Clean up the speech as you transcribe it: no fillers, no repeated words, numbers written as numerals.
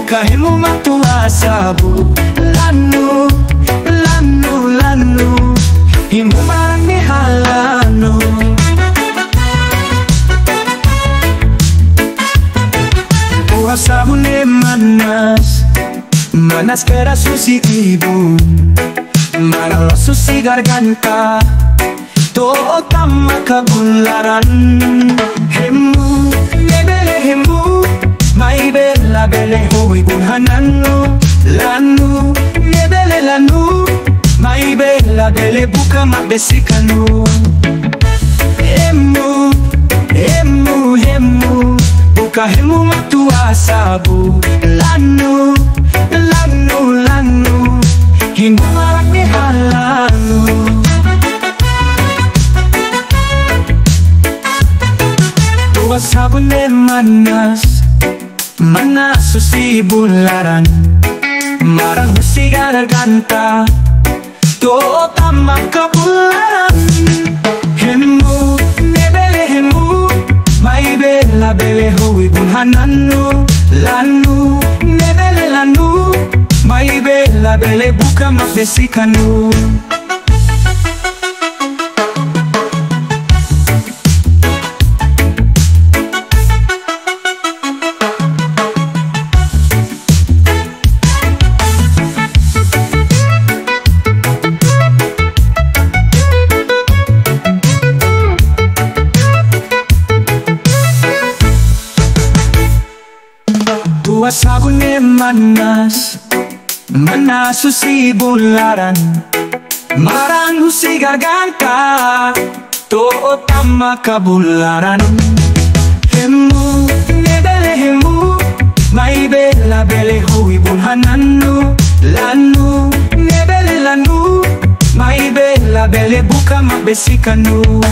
Kahimo matua sabu lanu, lanu, lanu Himo marang ni halano Buah sabun ni manas Manas kera susi ibun Marang lo susi garganta To'o tama kabularan Hemu, nebele hemu Mai bella belle hoi bunhananu Lanu, nebele lanu Mai bella belle buka magbesikanu Hemu, hemu, hemu Buka hemu matua sabu Lanu, lanu, lanu Hindu marak ni halanu Buah sabun ni manas Manas susi bularan Marang susi garganta To'o tama kabularan Hemu, nebele hemu Mai bella belle hoi bunhananu Lanu, nebele lanu Mai bella belle buka magbesikanu Buah sabun ni manas Manas susi bularan Marang susi garganta To'o tama kabularan Hemu, nebele hemu Mai bella belle hoi bunhananu Lanu, nebele lanu Mai bella belle buka magbesikanu